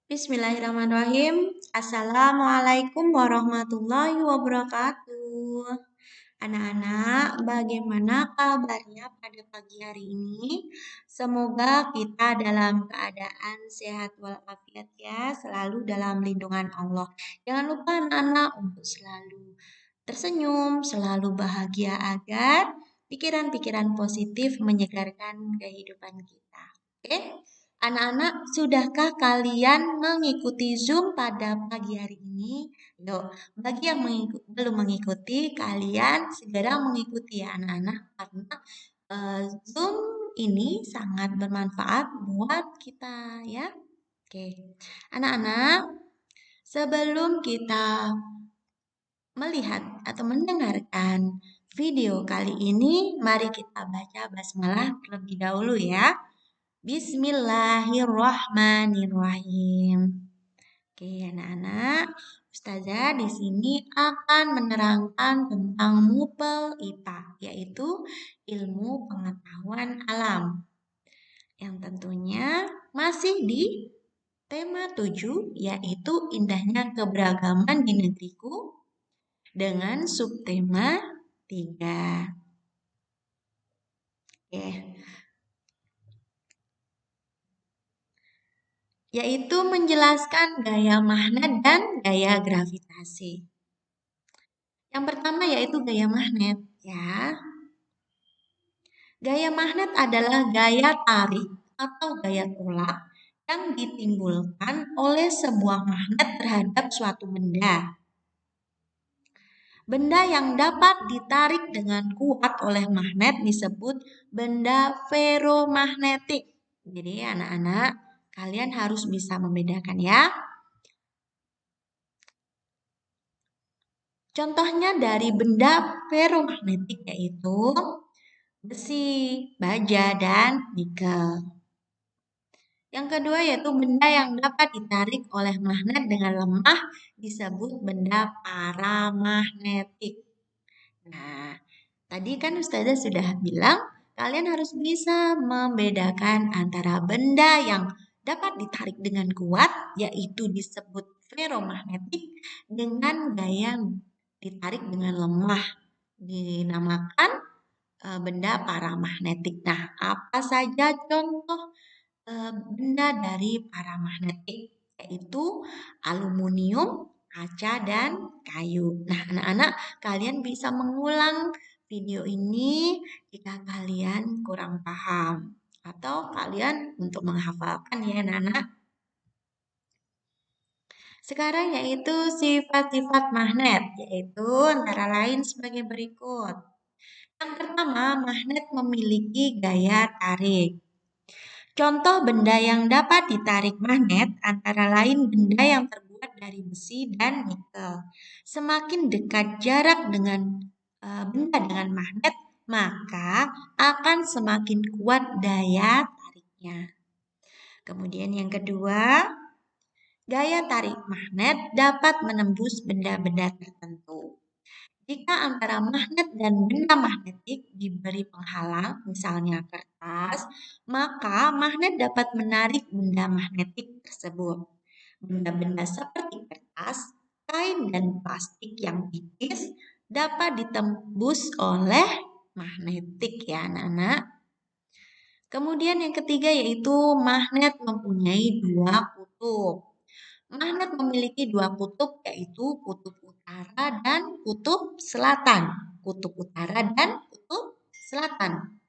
Bismillahirrahmanirrahim. Assalamualaikum warahmatullahi wabarakatuh. Anak-anak, bagaimana kabarnya pada pagi hari ini? Semoga kita dalam keadaan sehat walafiat ya, selalu dalam lindungan Allah. Jangan lupa anak-anak untuk selalu tersenyum, selalu bahagia agar pikiran-pikiran positif menyegarkan kehidupan kita. Oke? Anak-anak, sudahkah kalian mengikuti Zoom pada pagi hari ini? Yuk, bagi yang belum mengikuti, kalian segera mengikuti ya anak-anak karena Zoom ini sangat bermanfaat buat kita ya. Oke, anak-anak, sebelum kita melihat atau mendengarkan video kali ini, mari kita baca basmalah terlebih dahulu ya. Bismillahirrahmanirrahim. Oke, anak-anak, Ustazah di sini akan menerangkan tentang MUPEL IPA, yaitu ilmu pengetahuan alam. Yang tentunya masih di tema 7, yaitu indahnya keberagaman di negeriku dengan subtema 3. Oke. Yaitu menjelaskan gaya magnet dan gaya gravitasi. Yang pertama yaitu gaya magnet ya. Gaya magnet adalah gaya tarik atau gaya tolak yang ditimbulkan oleh sebuah magnet terhadap suatu benda. Benda yang dapat ditarik dengan kuat oleh magnet disebut benda ferromagnetik. Jadi anak-anak, kalian harus bisa membedakan ya. Contohnya dari benda ferromagnetik yaitu besi, baja, dan nikel. Yang kedua yaitu benda yang dapat ditarik oleh magnet dengan lemah disebut benda paramagnetik. Nah, tadi kan Ustazah sudah bilang kalian harus bisa membedakan antara benda yang dapat ditarik dengan kuat yaitu disebut ferromagnetik dengan gaya ditarik dengan lemah dinamakan benda paramagnetik. Nah, apa saja contoh benda dari paramagnetik? Yaitu aluminium, kaca, dan kayu. Nah, anak-anak, kalian bisa mengulang video ini jika kalian kurang paham. Atau kalian untuk menghafalkan ya anak-anak. Sekarang yaitu sifat-sifat magnet, yaitu antara lain sebagai berikut. Yang pertama, magnet memiliki gaya tarik. Contoh benda yang dapat ditarik magnet antara lain benda yang terbuat dari besi dan nikel. Semakin dekat jarak dengan benda dengan magnet, maka akan semakin kuat daya tariknya. Kemudian yang kedua, gaya tarik magnet dapat menembus benda-benda tertentu. Jika antara magnet dan benda magnetik diberi penghalang, misalnya kertas, maka magnet dapat menarik benda magnetik tersebut. Benda-benda seperti kertas, kain, dan plastik yang tipis dapat ditembus oleh magnetik ya anak-anak. Kemudian yang ketiga yaitu magnet mempunyai dua kutub. Magnet memiliki dua kutub yaitu kutub utara dan kutub selatan. Kutub utara dan kutub selatan.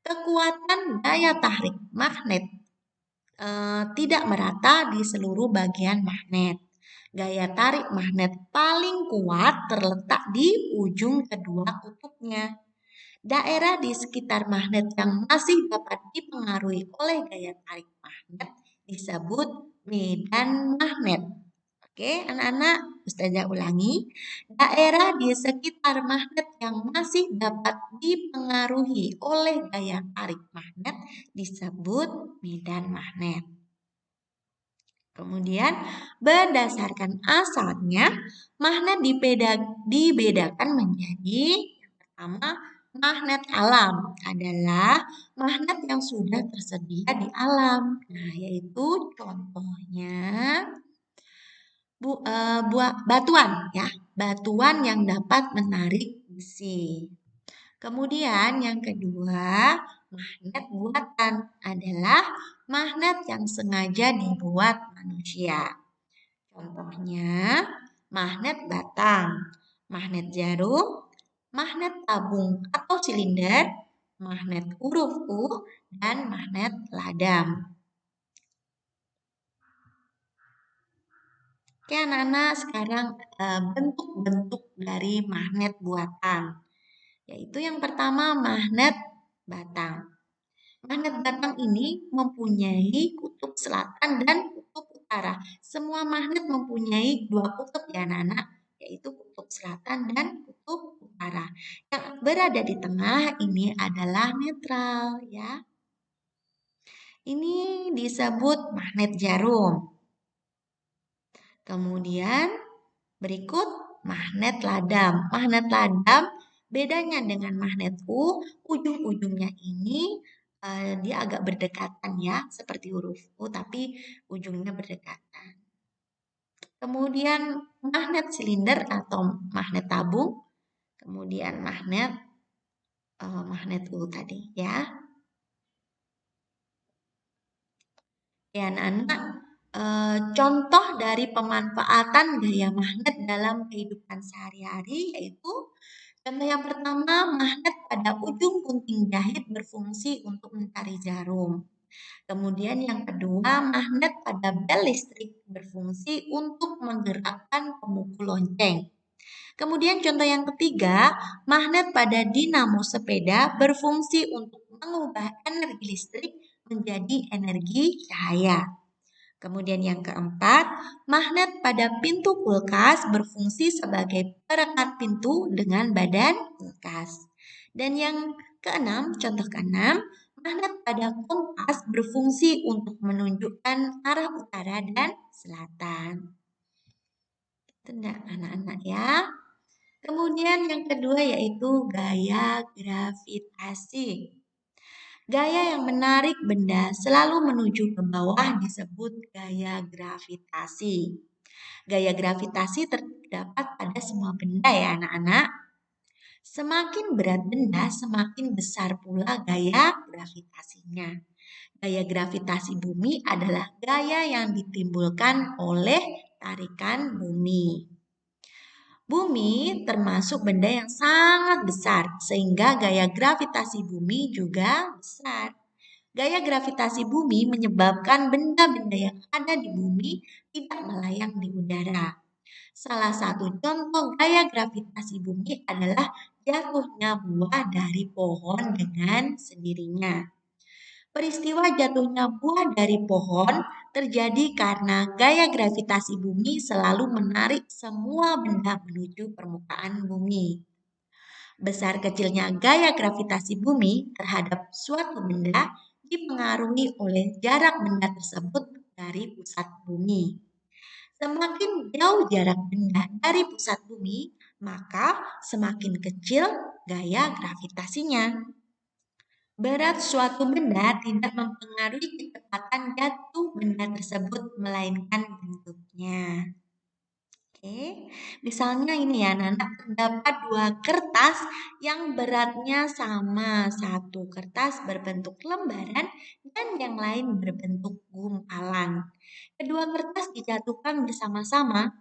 Kekuatan daya tarik magnet tidak merata di seluruh bagian magnet. Gaya tarik magnet paling kuat terletak di ujung kedua kutubnya. Daerah di sekitar magnet yang masih dapat dipengaruhi oleh gaya tarik magnet disebut medan magnet. Oke, anak-anak, Ustazah ulangi. Daerah di sekitar magnet yang masih dapat dipengaruhi oleh gaya tarik magnet disebut medan magnet. Kemudian, berdasarkan asalnya, magnet dibedakan menjadi yang pertama, magnet alam adalah magnet yang sudah tersedia di alam. Nah, yaitu contohnya batuan ya, batuan yang dapat menarik besi. Kemudian yang kedua, magnet buatan adalah magnet yang sengaja dibuat manusia. Contohnya, magnet batang, magnet jarum, magnet tabung atau silinder, magnet huruf U, dan magnet ladam. Oke anak-anak, sekarang bentuk-bentuk dari magnet buatan. Yaitu yang pertama magnet batang. Magnet batang ini mempunyai kutub selatan dan kutub utara. Semua magnet mempunyai dua kutub ya anak-anak, yaitu kutub selatan dan kutub utara. Yang berada di tengah ini adalah netral ya. Ini disebut magnet jarum. Kemudian berikut magnet ladam. Magnet ladam bedanya dengan magnet U, ujung-ujungnya ini dia agak berdekatan ya, seperti huruf U tapi ujungnya berdekatan. Kemudian magnet silinder atau magnet tabung, kemudian magnet U tadi ya. Ya anak-anak, contoh dari pemanfaatan gaya magnet dalam kehidupan sehari-hari yaitu contoh yang pertama, magnet pada ujung gunting jahit berfungsi untuk mencari jarum. Kemudian yang kedua, magnet pada bel listrik berfungsi untuk menggerakkan pemukul lonceng. Kemudian contoh yang ketiga, magnet pada dinamo sepeda berfungsi untuk mengubah energi listrik menjadi energi cahaya. Kemudian yang keempat, magnet pada pintu kulkas berfungsi sebagai perekat pintu dengan badan kulkas. Dan yang keenam, contoh keenam, magnet pada kompas berfungsi untuk menunjukkan arah utara dan selatan. Itu anak-anak ya. Kemudian yang kedua yaitu gaya gravitasi. Gaya yang menarik benda selalu menuju ke bawah disebut gaya gravitasi. Gaya gravitasi terdapat pada semua benda ya anak-anak. Semakin berat benda, semakin besar pula gaya gravitasinya. Gaya gravitasi bumi adalah gaya yang ditimbulkan oleh tarikan bumi. Bumi termasuk benda yang sangat besar, sehingga gaya gravitasi bumi juga besar. Gaya gravitasi bumi menyebabkan benda-benda yang ada di bumi tidak melayang di udara. Salah satu contoh gaya gravitasi bumi adalah jatuhnya buah dari pohon dengan sendirinya. Peristiwa jatuhnya buah dari pohon terjadi karena gaya gravitasi bumi selalu menarik semua benda menuju permukaan bumi. Besar kecilnya gaya gravitasi bumi terhadap suatu benda dipengaruhi oleh jarak benda tersebut dari pusat bumi. Semakin jauh jarak benda dari pusat bumi, maka semakin kecil gaya gravitasinya. Berat suatu benda tidak mempengaruhi kecepatan jatuh benda tersebut, melainkan bentuknya. Oke, misalnya ini ya, anak-anak, terdapat dua kertas yang beratnya sama. Satu kertas berbentuk lembaran dan yang lain berbentuk gumpalan. Kedua kertas dijatuhkan bersama-sama.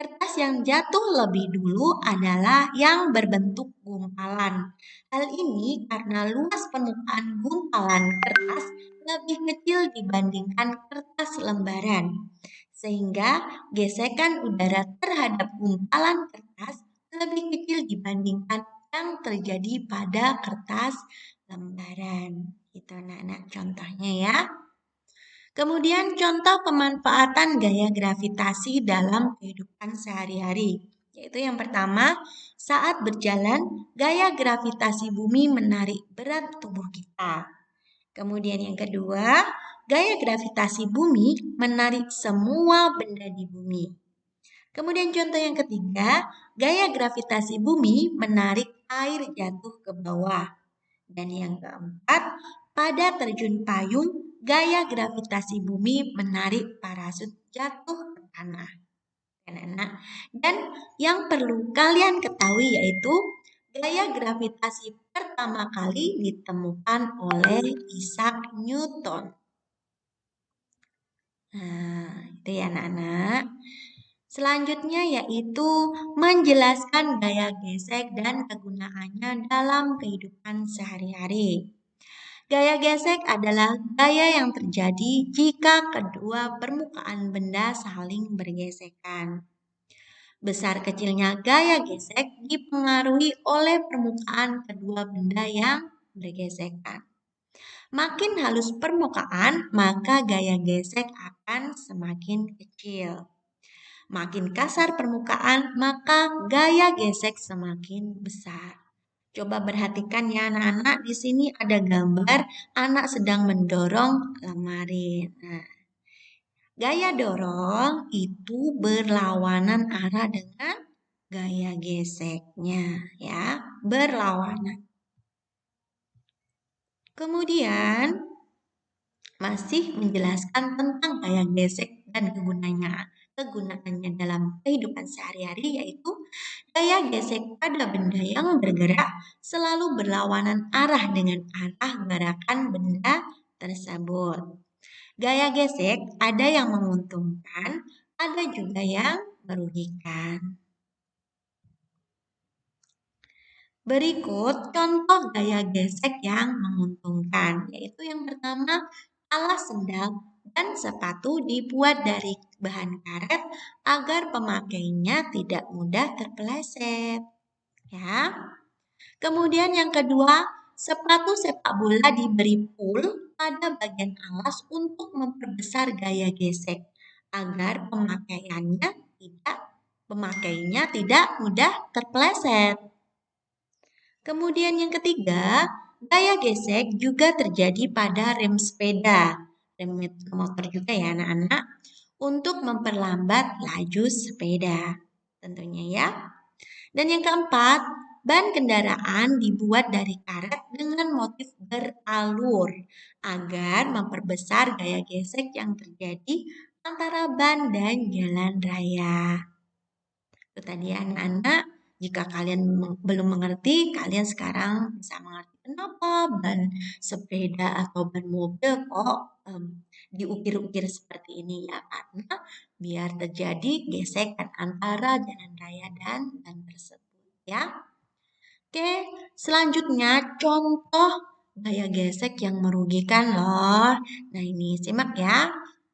Kertas yang jatuh lebih dulu adalah yang berbentuk gumpalan. Hal ini karena luas permukaan gumpalan kertas lebih kecil dibandingkan kertas lembaran. Sehingga gesekan udara terhadap gumpalan kertas lebih kecil dibandingkan yang terjadi pada kertas lembaran. Itu anak-anak contohnya ya. Kemudian contoh pemanfaatan gaya gravitasi dalam kehidupan sehari-hari. Yaitu yang pertama, saat berjalan, gaya gravitasi bumi menarik berat tubuh kita. Kemudian yang kedua, gaya gravitasi bumi menarik semua benda di bumi. Kemudian contoh yang ketiga, gaya gravitasi bumi menarik air jatuh ke bawah. Dan yang keempat, pada terjun payung, gaya gravitasi bumi menarik parasut jatuh ke tanah. anak-anak. Dan yang perlu kalian ketahui yaitu gaya gravitasi pertama kali ditemukan oleh Isaac Newton. Nah, itu ya anak-anak. Selanjutnya yaitu menjelaskan gaya gesek dan kegunaannya dalam kehidupan sehari-hari. Gaya gesek adalah gaya yang terjadi jika kedua permukaan benda saling bergesekan. Besar kecilnya gaya gesek dipengaruhi oleh permukaan kedua benda yang bergesekan. Makin halus permukaan, maka gaya gesek akan semakin kecil. Makin kasar permukaan, maka gaya gesek semakin besar. Coba perhatikan ya anak-anak, di sini ada gambar anak sedang mendorong lemari. Nah, gaya dorong itu berlawanan arah dengan gaya geseknya ya, berlawanan. Kemudian masih menjelaskan tentang gaya gesek dan kegunaannya dalam kehidupan sehari-hari yaitu gaya gesek pada benda yang bergerak selalu berlawanan arah dengan arah gerakan benda tersebut. Gaya gesek ada yang menguntungkan, ada juga yang merugikan. Berikut contoh gaya gesek yang menguntungkan, yaitu yang pertama alas sendal dan sepatu dibuat dari bahan karet agar pemakainya tidak mudah terpeleset. Ya. Kemudian yang kedua, sepatu sepak bola diberi pul pada bagian alas untuk memperbesar gaya gesek agar pemakainya tidak mudah terpeleset. Kemudian yang ketiga, gaya gesek juga terjadi pada rem sepeda, rem motor juga ya anak-anak, untuk memperlambat laju sepeda tentunya ya. Dan yang keempat, ban kendaraan dibuat dari karet dengan motif beralur agar memperbesar gaya gesek yang terjadi antara ban dan jalan raya. Itu tadi anak-anak, jika kalian belum mengerti, kalian sekarang bisa mengerti kenapa ban sepeda atau ban mobil kok diukir-ukir seperti ini ya, karena biar terjadi gesekan antara jalan raya dan ban tersebut ya. Oke, selanjutnya contoh gaya gesek yang merugikan loh. Nah ini simak ya.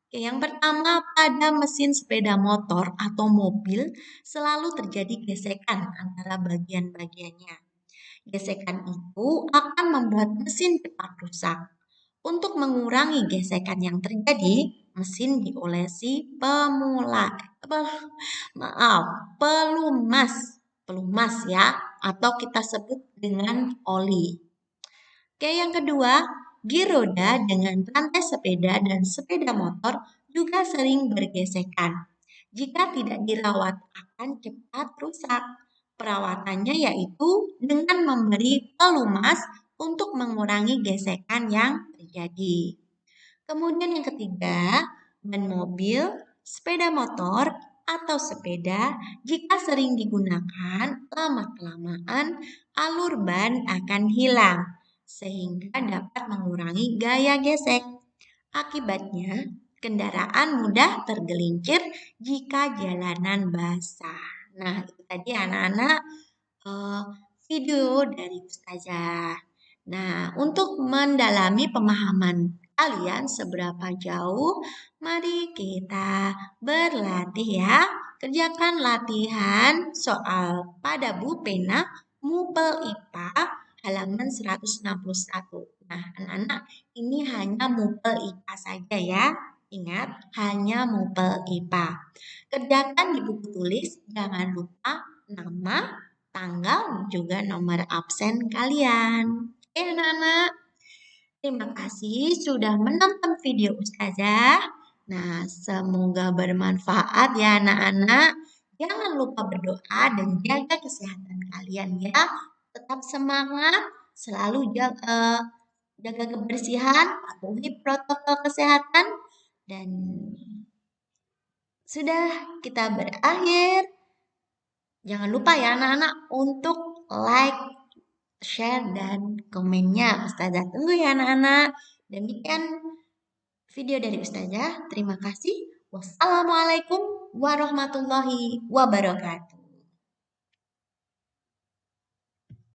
Oke, yang pertama pada mesin sepeda motor atau mobil selalu terjadi gesekan antara bagian-bagiannya. Gesekan itu akan membuat mesin cepat rusak. Untuk mengurangi gesekan yang terjadi, mesin diolesi pelumas ya, atau kita sebut dengan oli. Oke, yang kedua, gir roda dengan rantai sepeda dan sepeda motor juga sering bergesekan. Jika tidak dirawat akan cepat rusak. Perawatannya yaitu dengan memberi pelumas untuk mengurangi gesekan yang terjadi. Kemudian yang ketiga, ban mobil, sepeda motor, atau sepeda jika sering digunakan lama-kelamaan alur ban akan hilang sehingga dapat mengurangi gaya gesek. Akibatnya, kendaraan mudah tergelincir jika jalanan basah. Nah, itu tadi anak-anak video dari Ustazah. Nah, untuk mendalami pemahaman kalian seberapa jauh, mari kita berlatih ya. Kerjakan latihan soal pada buku pena Mupel IPA halaman 161. Nah, anak-anak, ini hanya Mupel IPA saja ya. Ingat, hanya Mupel IPA. Kerjakan di buku tulis, jangan lupa nama, tanggal, juga nomor absen kalian. Oke anak-anak, terima kasih sudah menonton video Ustazah. Nah, semoga bermanfaat ya anak-anak. Jangan lupa berdoa dan jaga kesehatan kalian ya. Tetap semangat, selalu jaga kebersihan, patuhi protokol kesehatan, dan Sudah kita berakhir. Jangan lupa ya anak-anak untuk like, share, dan komennya. Ustazah tunggu ya anak-anak. Demikian video dari Ustazah. Terima kasih. Wassalamualaikum warahmatullahi wabarakatuh.